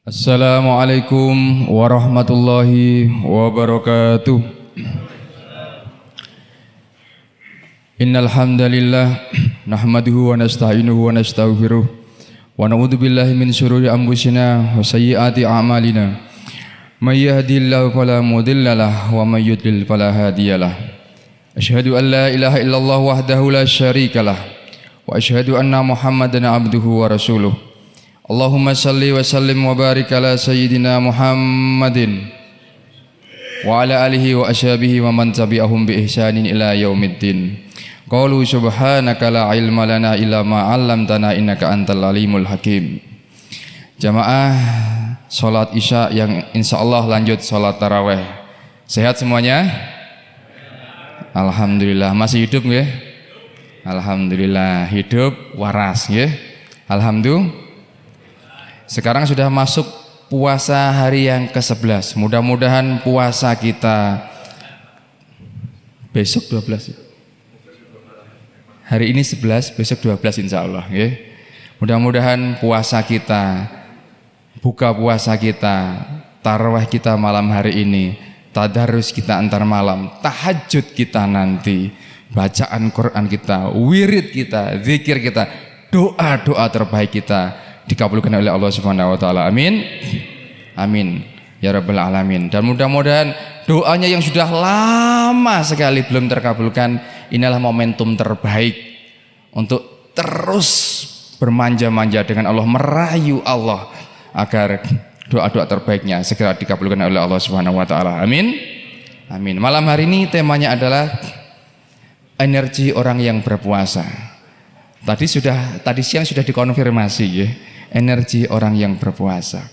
Assalamualaikum warahmatullahi wabarakatuh. Innal hamdalillah nahmaduhu wa nasta'inuhu wa nastaghfiruh wa na'udzu billahi min syururi anfusina wa sayyiati a'malina. May yahdihillahu fala mudilla lahu wa may yudlil fala hadiyalah. Asyhadu an la ilaha illallah wahdahu la syarikalah wa asyhadu anna Muhammadan abduhu wa rasuluh. Allahumma salli wa sallim wa barik ala sayyidina Muhammadin wa ala alihi wa ashabihi wa man tabi'ahum bi ihsanin ila yaumiddin. Qalu subhanaka la ilma lana illa ma 'allamtana innaka antal alimul hakim. Jamaah salat Isya yang insyaallah lanjut salat tarawih. Sehat semuanya? Alhamdulillah. Masih hidup nggih? Alhamdulillah hidup waras nggih. Alhamdulillah. Sekarang sudah masuk puasa hari yang ke-11. Mudah-mudahan puasa kita besok 12 ya? Hari ini 11, besok 12 insya Allah ya. Mudah-mudahan puasa kita, buka puasa kita, tarawih kita malam hari ini, tadarus kita antar malam, tahajud kita nanti, bacaan Quran kita, wirid kita, zikir kita, doa-doa terbaik kita dikabulkan oleh Allah Subhanahu wa taala. Amin. Amin ya rabbal alamin. Dan mudah-mudahan doanya yang sudah lama sekali belum terkabulkan, inilah momentum terbaik untuk terus bermanja-manja dengan Allah, merayu Allah agar doa-doa terbaiknya segera dikabulkan oleh Allah Subhanahu wa taala. Amin. Amin. Malam hari ini temanya adalah energi orang yang berpuasa. Tadi siang sudah dikonfirmasi ya. Energi orang yang berpuasa.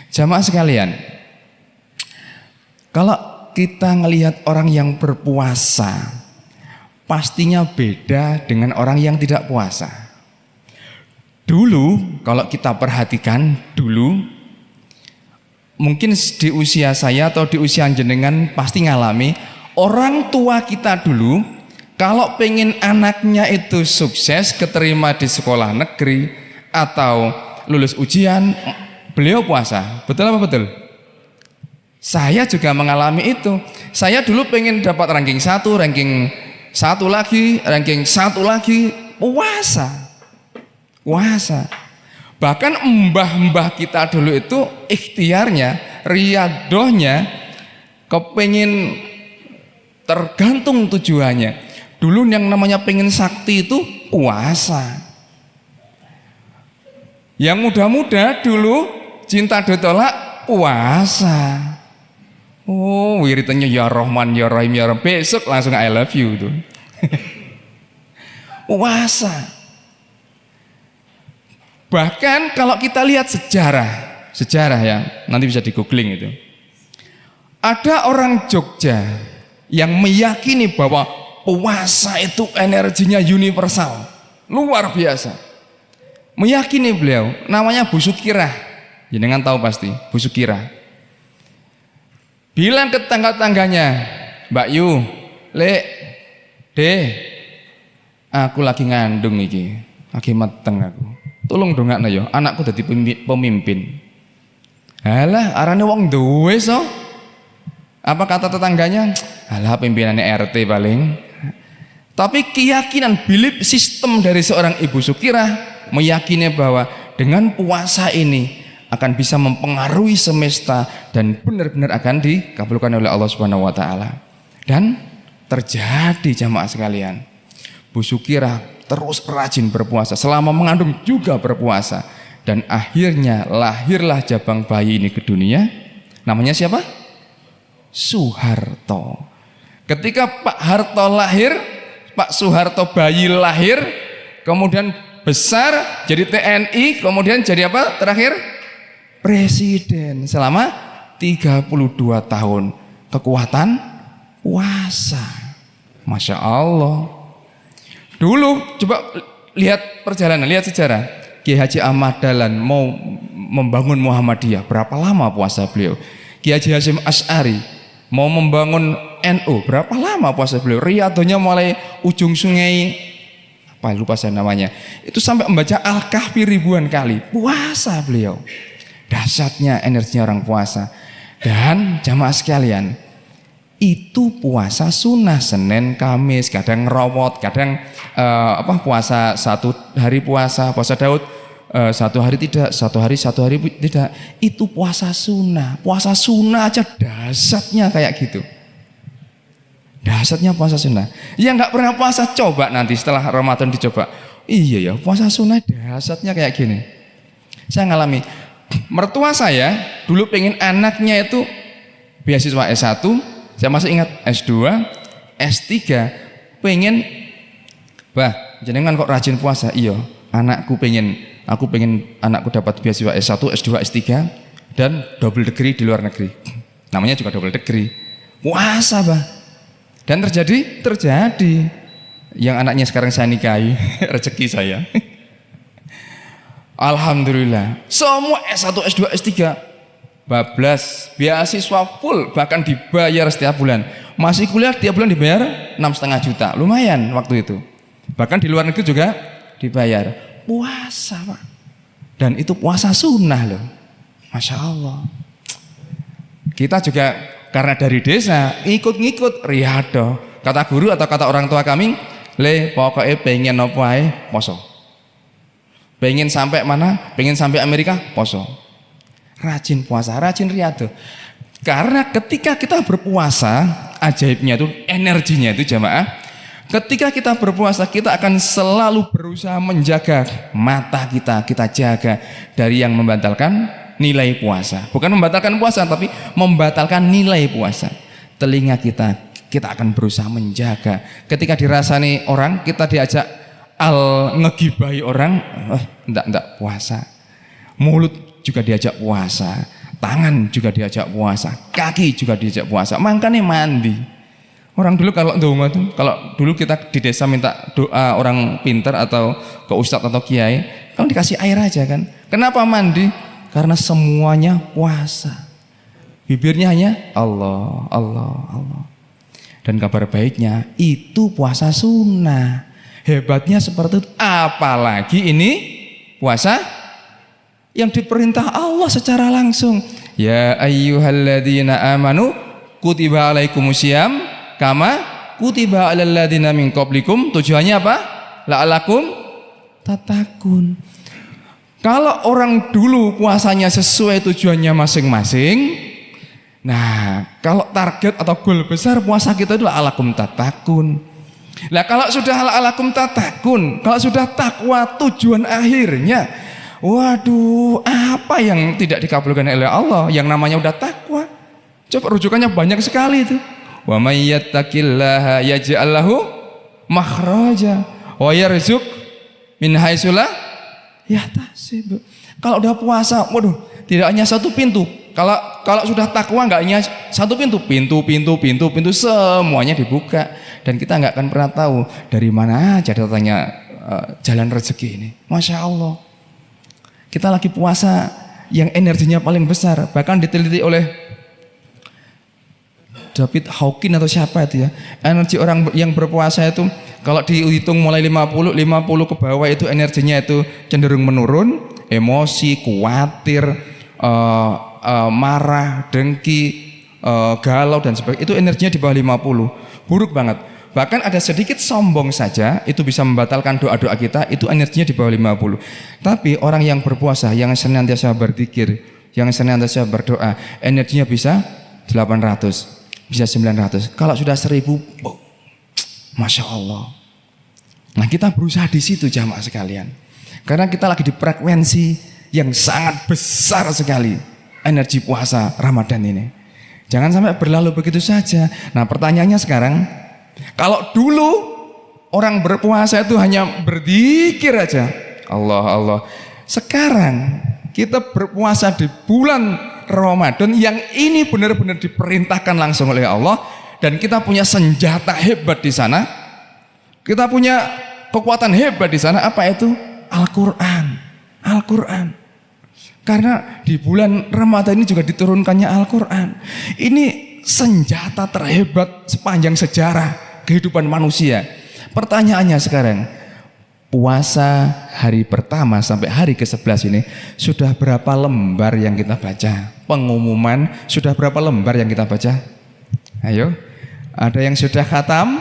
Jamaah sekalian, kalau kita ngelihat orang yang berpuasa, pastinya beda dengan orang yang tidak puasa. Dulu, kalau kita perhatikan dulu, mungkin di usia saya atau di usia jenengan pasti ngalami, orang tua kita dulu, kalau pengen anaknya itu sukses, keterima di sekolah negeri, atau lulus ujian, beliau puasa. Betul apa betul? Saya juga mengalami itu. Saya dulu pengen dapat ranking 1, ranking 1 lagi, ranking 1 lagi, puasa. Puasa. Bahkan mbah-mbah kita dulu itu ikhtiarnya, riyadohnya, kepengen tergantung tujuannya. Dulu yang namanya pengen sakti itu puasa. Yang muda-muda dulu cinta ditolak puasa. Oh, wiritannya ya Rahman ya Rahim ya Rahim, besok langsung I love you tuh. Puasa. Bahkan kalau kita lihat sejarah ya, nanti bisa di googling itu. Ada orang Jogja yang meyakini bahwa puasa itu energinya universal, luar biasa. Meyakini beliau, namanya Bu Sukirah. Jenengan tahu pasti, Bu Sukirah. Bilang ke tangga-tangganya, Mbak Yu, Lek, Deh, aku lagi ngandung iki, lagi meteng aku. Tolong dongakno ya, anakku dadi pemimpin. Halah, arane wong duwe so. Apa kata tetangganya? Halah pimpinannya RT paling. Tapi keyakinan, belief sistem dari seorang Ibu Sukirah meyakini bahwa dengan puasa ini akan bisa mempengaruhi semesta dan benar-benar akan dikabulkan oleh Allah Subhanahu wa taala. Dan terjadi jamaah sekalian. Bu Sukirah terus rajin berpuasa, selama mengandung juga berpuasa, dan akhirnya lahirlah jabang bayi ini ke dunia. Namanya siapa? Soeharto. Ketika Pak Harto lahir, Pak Soeharto bayi lahir, kemudian besar jadi TNI, kemudian jadi apa terakhir? Presiden selama 32 tahun. Kekuatan puasa. Masya Allah. Dulu coba lihat perjalanan, lihat sejarah. Kiai Haji Ahmad Dahlan mau membangun Muhammadiyah, berapa lama puasa beliau? Kiai Haji Hasyim Asy'ari mau membangun NU, berapa lama puasa beliau? Riyadonya mulai ujung sungai apa lupa saya namanya, itu sampai membaca Al-Kahfi ribuan kali, puasa beliau. dahsyatnya energinya orang puasa. Dan jamaah sekalian, itu puasa sunnah, Senin, Kamis, kadang ngerawat, kadang puasa satu hari puasa Daud, satu hari tidak, satu hari tidak. Itu puasa sunnah aja dahsyatnya kayak gitu. Dahsyatnya puasa sunnah. Yang nggak pernah puasa coba nanti setelah Ramadan dicoba. Iya ya, puasa sunnah dahsyatnya kayak gini. Saya ngalami. Mertua saya dulu pengen anaknya itu beasiswa S1, saya masih ingat S2, S3, pengen, bah, jenengan kok rajin puasa? Iya, aku pengen anakku dapat beasiswa S1, S2, S3 dan double degree di luar negeri. Namanya juga double degree. Puasa, bah. Dan terjadi. Yang anaknya sekarang saya nikahi, rezeki saya. Alhamdulillah, semua S1, S2, S3 bablas, beasiswa full, bahkan dibayar setiap bulan. Masih kuliah tiap bulan dibayar 6,5 juta, lumayan waktu itu. Bahkan di luar negeri juga dibayar. Puasa, Pak. Dan itu puasa sunnah loh. Masya Allah. Kita juga karena dari desa ikut-ngikut riyado. Kata guru atau kata orang tua kami, le pokoknya pengen apa ae poso. Pengen sampai mana? Pengen sampai Amerika? Poso. Rajin puasa, rajin riyadhah. Karena ketika kita berpuasa, ajaibnya itu, energinya itu jamaah. Ketika kita berpuasa, kita akan selalu berusaha menjaga mata kita jaga dari yang membatalkan nilai puasa. Bukan membatalkan puasa, tapi membatalkan nilai puasa. Telinga kita akan berusaha menjaga. Ketika dirasani orang, kita diajak ngegibahi orang, enggak puasa. Mulut juga diajak puasa, tangan juga diajak puasa, kaki juga diajak puasa. Makanya mandi. Orang dulu kalau dulu kita di desa minta doa orang pintar atau ke ustadz atau kiai, kalau dikasih air aja kan. Kenapa mandi? Karena semuanya puasa. Bibirnya hanya Allah, Allah, Allah. Dan kabar baiknya itu puasa sunnah. Hebatnya seperti itu. Apalagi ini puasa yang diperintah Allah secara langsung. Ya ayyuhalladzina amanu kutiba alaikumusiyam kama kutiba alal ladzina min qablikum. Tujuannya apa? La'alakum tatakun. Kalau orang dulu puasanya sesuai tujuannya masing-masing, nah kalau target atau goal besar puasa kita itu la'alakum tatakun. Nah kalau sudah la'alakum tatakun, kalau sudah takwa tujuan akhirnya, waduh, apa yang tidak dikabulkan oleh Allah yang namanya udah takwa? Coba rujukannya banyak sekali itu. Wa may yattaqillaha yaj'al lahu makhraja wa yarzuq min haitsu la yahtasib. Kalau udah puasa, waduh, tidak hanya satu pintu. Kalau sudah takwa nggak hanya satu pintu semuanya dibuka, dan kita nggak akan pernah tahu dari mana aja datangnya jalan rezeki ini. Masya Allah. Kita lagi puasa yang energinya paling besar, bahkan diteliti oleh David Hawkins atau siapa itu ya, energi orang yang berpuasa itu kalau dihitung mulai 50 ke bawah itu energinya itu cenderung menurun, emosi, khawatir, marah, dengki, galau dan sebagainya, itu energinya di bawah 50, buruk banget. Bahkan ada sedikit sombong saja itu bisa membatalkan doa-doa kita, itu energinya di bawah 50. Tapi orang yang berpuasa, yang senantiasa berzikir, yang senantiasa berdoa, energinya bisa 800, bisa 900. Kalau sudah 1000, oh, Masya Allah. Nah kita berusaha di situ jamaah sekalian, karena kita lagi di frekuensi yang sangat besar sekali energi puasa Ramadan ini. Jangan sampai berlalu begitu saja. Nah pertanyaannya sekarang, kalau dulu orang berpuasa itu hanya berzikir aja, Allah Allah. Sekarang kita berpuasa di bulan Ramadan yang ini benar-benar diperintahkan langsung oleh Allah, dan kita punya senjata hebat di sana. Kita punya kekuatan hebat di sana. Apa itu? Al-Quran. Al-Quran. Karena di bulan Ramadan ini juga diturunkannya Al-Quran. Ini senjata terhebat sepanjang sejarah kehidupan manusia. Pertanyaannya sekarang, puasa hari pertama sampai hari ke-11 ini sudah berapa lembar yang kita baca? Pengumuman sudah berapa lembar yang kita baca? Ayo, ada yang sudah khatam?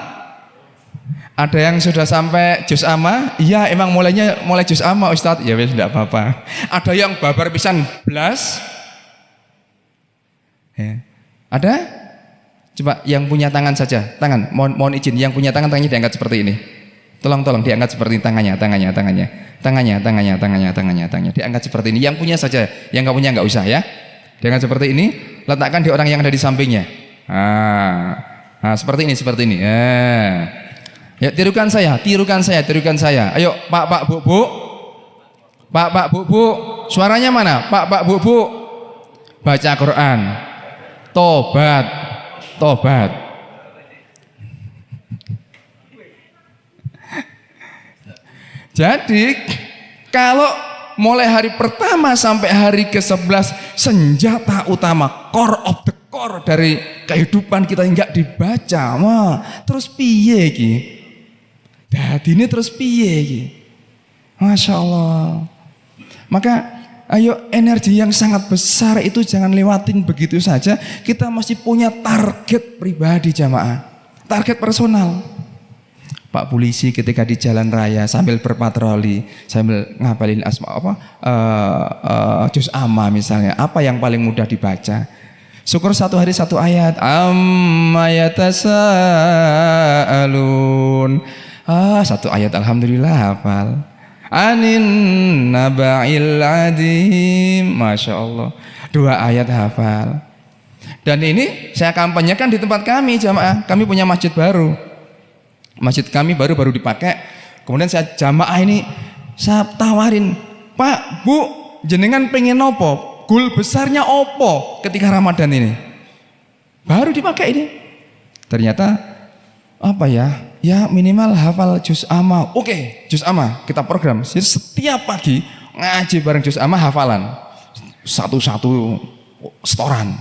Ada yang sudah sampai juz amma? Iya, emang mulai juz amma Ustadz. Ya wes tidak apa-apa. Ada yang babar pisan blas? Ya. Ada? Coba yang punya tangan saja, tangan. Mohon izin, yang punya tangannya diangkat seperti ini. Tolong diangkat seperti ini, tangannya. Diangkat seperti ini. Yang punya saja, yang nggak punya nggak usah ya. Diangkat seperti ini, letakkan di orang yang ada di sampingnya. Nah, seperti ini. Ya, tirukan saya. Ayo, Pak, Bu. Suaranya mana? Pak, Bu. Baca Quran. Tobat. Jadi kalau mulai hari pertama sampai hari ke-11 senjata utama, core of the core dari kehidupan kita enggak dibaca, terus piye iki? Dadine terus piye iki? Masya Allah. Maka ayo, energi yang sangat besar itu jangan lewatin begitu saja. Kita mesti punya target pribadi jamaah, target personal. Pak polisi ketika di jalan raya sambil berpatroli, sambil ngapalin juz amma misalnya, apa yang paling mudah dibaca? Syukur satu hari satu ayat. Amma yatasaalun. Satu ayat alhamdulillah hafal. Anin naba'il adim. Masya Allah. 2 ayat hafal. Dan ini saya kampanyekan di tempat kami jamaah. Kami punya masjid baru. Masjid kami baru dipakai. Kemudian saya jamaah ini saya tawarin, Pak, Bu, jenengan pengen opo? Goal besarnya opo ketika Ramadan ini? Baru dipakai ini. Ternyata apa ya? Ya minimal hafal juz amma. Oke, juz amma kita program. Jadi setiap pagi ngaji bareng juz amma hafalan. Satu-satu setoran.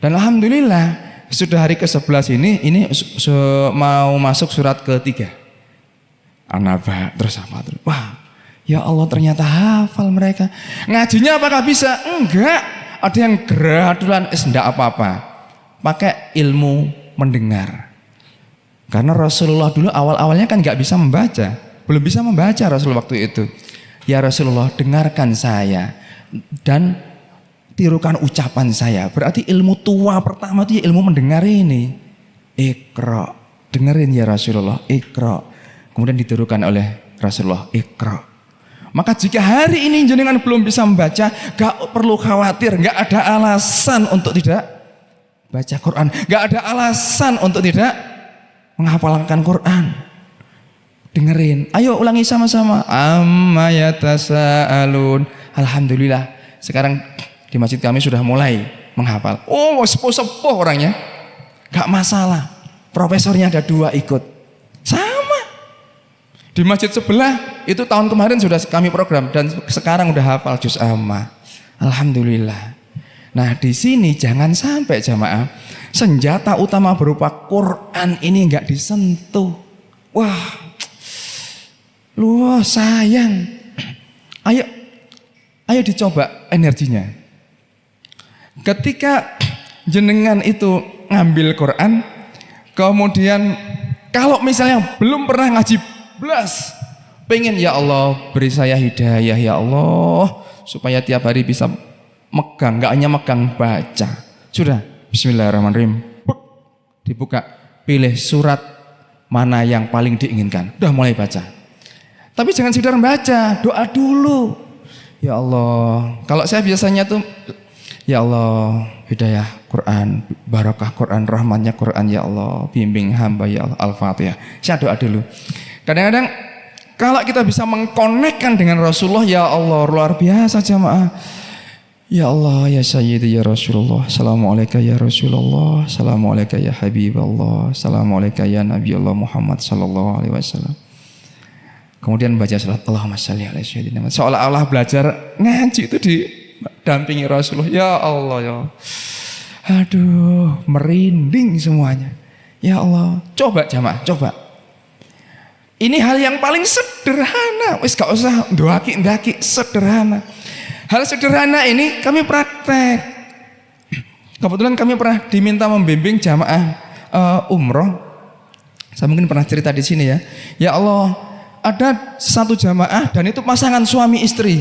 Dan alhamdulillah sudah hari ke-11 ini mau masuk surat ke-3. An-Naba terus apa terus. Wah, ya Allah ternyata hafal mereka. Ngajinya apakah bisa? Enggak. Ada yang gradulan, enggak apa-apa. Pakai ilmu mendengar. Karena Rasulullah dulu awal-awalnya kan enggak bisa membaca. Belum bisa membaca Rasulullah waktu itu. Ya Rasulullah, dengarkan saya dan tirukan ucapan saya. Berarti ilmu tua pertama itu ya ilmu mendengar ini. Iqra. Dengerin ya Rasulullah. Iqra. Kemudian ditirukan oleh Rasulullah. Iqra. Maka jika hari ini jenengan belum bisa membaca, gak perlu khawatir. Gak ada alasan untuk tidak baca Quran. Gak ada alasan untuk tidak menghafalkan Quran. Dengerin. Ayo ulangi sama-sama. Amma yatasaalun. Alhamdulillah. Sekarang di masjid kami sudah mulai menghafal. Oh, sepuh-sepuh orangnya. Gak masalah. Profesornya ada 2 ikut. Sama. Di masjid sebelah itu tahun kemarin sudah kami program dan sekarang udah hafal juz amma. Alhamdulillah. Nah, di sini jangan sampai jamaah senjata utama berupa Quran ini enggak disentuh. Wah. Lu sayang. Ayo dicoba energinya. Ketika jenengan itu ngambil Quran, kemudian kalau misalnya belum pernah ngaji blas, pengen ya Allah beri saya hidayah ya Allah supaya tiap hari bisa megang, nggak hanya megang, baca. Sudah, Bismillahirrahmanirrahim. Dibuka, pilih surat mana yang paling diinginkan. Udah mulai baca. Tapi jangan sekedar baca, doa dulu. Ya Allah, kalau saya biasanya tuh ya Allah, hidayah Quran, barakah Quran, rahmatnya Quran ya Allah, bimbing hamba ya Allah. Al-Fatihah. Saya doa dulu. Kadang-kadang kalau kita bisa mengkonekkan dengan Rasulullah, ya Allah, luar biasa jamaah. Ya Allah, ya Sayyidi ya Rasulullah, Assalamualaikum ya Rasulullah, Assalamualaikum ya Habiballah, Assalamualaikum ya Nabi Allah Muhammad sallallahu alaihi wasallam. Kemudian baca salat Allahumma shalli ala sayyidina. Seolah-olah belajar ngaji itu didampingi Rasulullah. Ya Allah ya. Aduh, merinding semuanya. Ya Allah, coba jamaah, coba. Ini hal yang paling sederhana sederhana, wis gak usah ndaki, sederhana. Hal sederhana ini kami praktek. Kebetulan kami pernah diminta membimbing jamaah umroh. Saya mungkin pernah cerita di sini ya. Ya Allah, ada satu jamaah dan itu pasangan suami istri.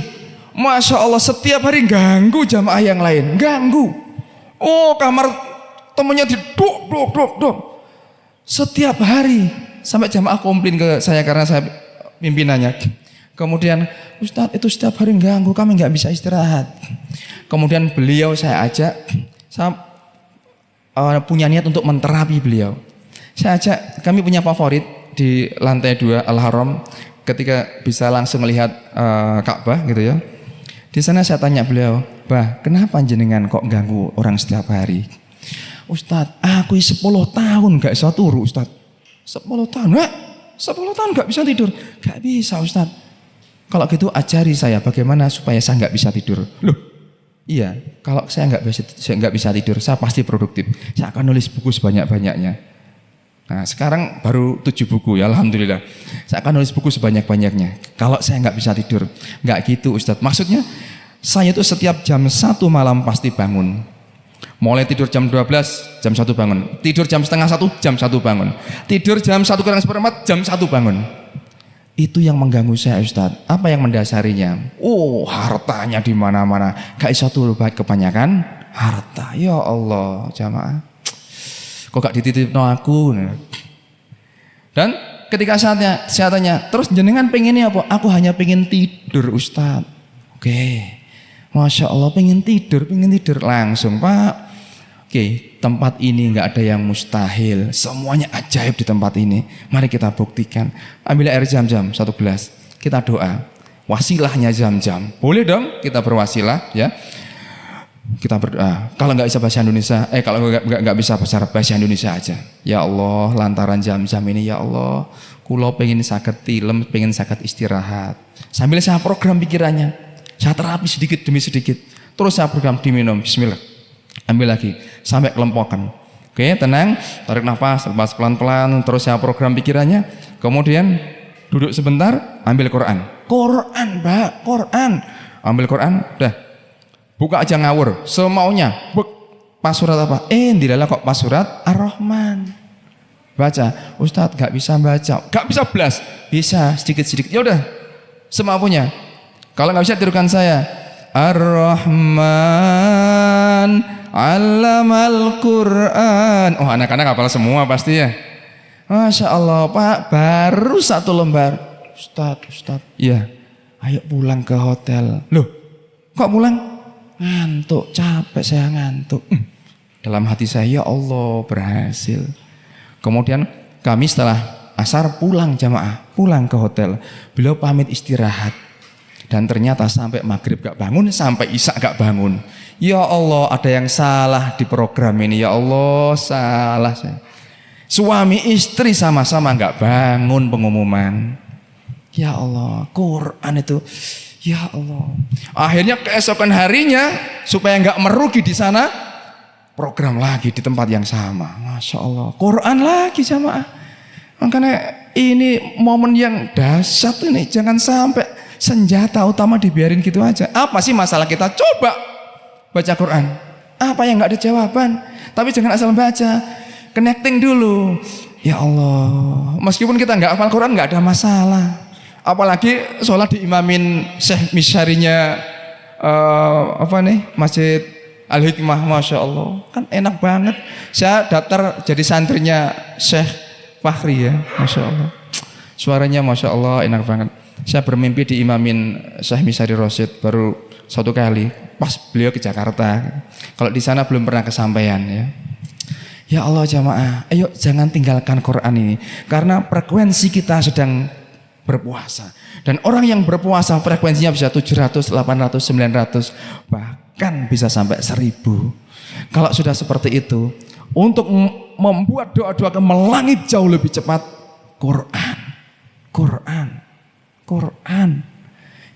Masya Allah, setiap hari ganggu jamaah yang lain, ganggu. Oh, kamar temennya duk. Setiap hari sampai jamaah komplain ke saya karena saya pimpinannya. Kemudian, Ustadz itu setiap hari ganggu, kami nggak bisa istirahat. Kemudian beliau saya ajak, saya punya niat untuk menterapi beliau. Saya ajak, kami punya favorit di lantai 2 Al-Haram, ketika bisa langsung melihat Ka'bah gitu ya. Di sana saya tanya beliau, "Bah, kenapa jenengan kok ganggu orang setiap hari?" "Ustadz, aku 10 tahun gak bisa turu Ustadz." 10 tahun, 10 tahun gak bisa tidur. Gak bisa Ustadz. Kalau gitu ajari saya bagaimana supaya saya gak bisa tidur. Loh, iya, kalau saya nggak bisa tidur, saya pasti produktif. Saya akan nulis buku sebanyak-banyaknya. Nah, sekarang baru 7 buku ya, alhamdulillah. Saya akan nulis buku sebanyak-banyaknya. Kalau saya nggak bisa tidur, nggak gitu Ustadz. Maksudnya, saya itu setiap jam 1 malam pasti bangun. Mulai tidur jam 12, jam 1 bangun. Tidur jam setengah 1, jam 1 bangun. Tidur jam 1:04, jam 1 bangun. Itu yang mengganggu saya Ustadz. Apa yang mendasarinya? Oh, hartanya di mana-mana. Gak bisa turu kebanyakan harta. Ya Allah, jamaah. Kok gak dititipno aku? Dan ketika saya tanya, terus jenengan pengennya apa? Aku hanya pengen tidur Ustadz. Oke. Masya Allah, pengen tidur langsung Pak. Oke, tempat ini nggak ada yang mustahil, semuanya ajaib di tempat ini. Mari kita buktikan. Ambil air Zam-Zam 1 gelas, kita doa. Wasilahnya Zam-Zam. Boleh dong kita berwasilah ya. Kita berdoa. Kalau nggak bisa bahasa Indonesia, kalau nggak bisa bahasa Indonesia aja. Ya Allah, lantaran Zam-Zam ini ya Allah, kulo pengen sakit tilem, pengen sakit istirahat. Sambil saya program pikirannya, saya terapi sedikit demi sedikit. Terus saya program diminum. Bismillah. Ambil lagi sampai kelempokan. Oke, tenang, tarik nafas, lepas pelan-pelan. Terus saya program pikirannya. Kemudian duduk sebentar, ambil Quran, Mbak, Quran. Ambil Quran, dah. Buka aja ngawur, semaunya. Pas surat apa? Dilala kok pas surat Ar-Rahman. Baca, Ustadz gak bisa baca, gak bisa belas, bisa sedikit-sedikit. Ya udah, semampunya. Kalau nggak bisa tirukan saya. Ar-Rahman Allamal Quran. Oh, anak-anak hafal semua pasti ya. Masya Allah Pak, baru 1 lembar. Ustadz, iya. Ayo pulang ke hotel. Loh, kok pulang? Ngantuk, capek saya ngantuk. Dalam hati saya, ya Allah berhasil. Kemudian kami setelah asar pulang jamaah, pulang ke hotel. Beliau pamit istirahat. Dan ternyata sampai maghrib gak bangun, sampai isya gak bangun. Ya Allah, ada yang salah di program ini. Ya Allah, salah saya. Suami istri sama-sama gak bangun pengumuman. Ya Allah, Quran itu. Ya Allah. Akhirnya keesokan harinya, supaya gak merugi di sana, program lagi di tempat yang sama. Masya Allah, Quran lagi jamaah. Makanya ini momen yang dahsyat ini. Jangan sampai senjata utama dibiarin gitu aja. Apa sih masalah kita? Coba baca Quran. Apa yang nggak ada jawaban? Tapi jangan asal baca. Connecting dulu. Ya Allah. Meskipun kita nggak hafal Quran nggak ada masalah. Apalagi sholat diimamin Syekh Misyarinya Masjid Al-Hikmah. Masya Allah. Kan enak banget. Saya daftar jadi santrinya Syekh Fahri ya. Masya Allah. Suaranya Masya Allah enak banget. Saya bermimpi diimamin Syekh Misyari Rosyid baru 1 kali pas beliau ke Jakarta. Kalau di sana belum pernah kesampaian ya. Ya Allah jamaah, ayo jangan tinggalkan Quran ini karena frekuensi kita sedang berpuasa. Dan orang yang berpuasa frekuensinya bisa 700, 800, 900 bahkan bisa sampai 1000. Kalau sudah seperti itu, untuk membuat doa-doa melangit jauh lebih cepat, Quran.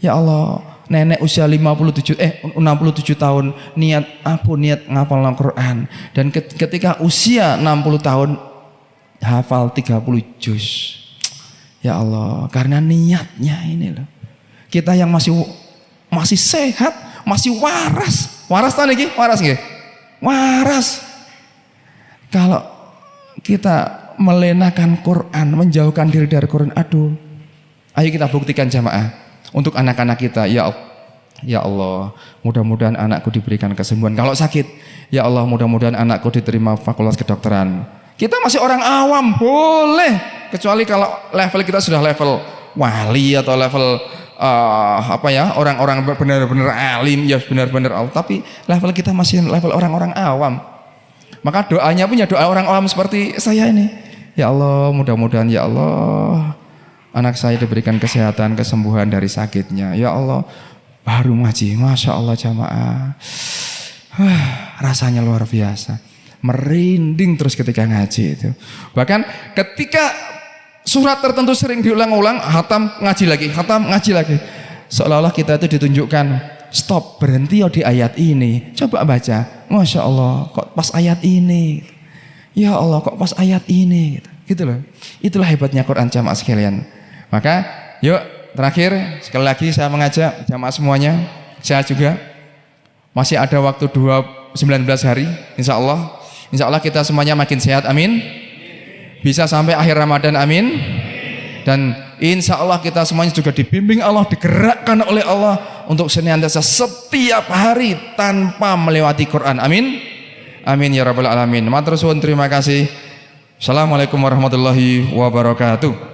Ya Allah, nenek usia 67 tahun niat ngapal Al-Quran, dan ketika usia 60 tahun hafal 30 juz. Ya Allah, karena niatnya ini loh. Kita yang masih sehat, masih waras. Waras tadi niki, waras nggih? Waras. Kalau kita melenakan Quran, menjauhkan diri dari Quran, aduh. Ayo kita buktikan jamaah untuk anak-anak kita. Ya Allah, mudah-mudahan anakku diberikan kesembuhan. Kalau sakit, ya Allah, mudah-mudahan anakku diterima fakultas kedokteran. Kita masih orang awam, boleh. Kecuali kalau level kita sudah level wali atau level orang-orang benar-benar alim, ya benar-benar Allah. Tapi level kita masih level orang-orang awam. Maka doanya punya doa orang awam seperti saya ini. Ya Allah, mudah-mudahan ya Allah, anak saya diberikan kesehatan, kesembuhan dari sakitnya. Ya Allah, baru ngaji, Masya Allah jamaah. Rasanya luar biasa. Merinding terus ketika ngaji itu. Bahkan ketika surat tertentu sering diulang-ulang, hatam ngaji lagi, hatam ngaji lagi. Seolah-olah kita itu ditunjukkan, stop, berhenti di ayat ini. Coba baca, Masya Allah, kok pas ayat ini. Ya Allah, kok pas ayat ini. Gitu loh. Itulah hebatnya Quran jamaah sekalian. Maka yuk terakhir sekali lagi saya mengajak jamaah semuanya, saya juga masih ada waktu 19 hari, insya Allah kita semuanya makin sehat, amin. Bisa sampai akhir Ramadan, amin. Dan insya Allah kita semuanya juga dibimbing Allah, digerakkan oleh Allah untuk senantiasa setiap hari tanpa melewati Quran, amin. Amin ya rabbal alamin. Matur suwun, terima kasih. Assalamualaikum warahmatullahi wabarakatuh.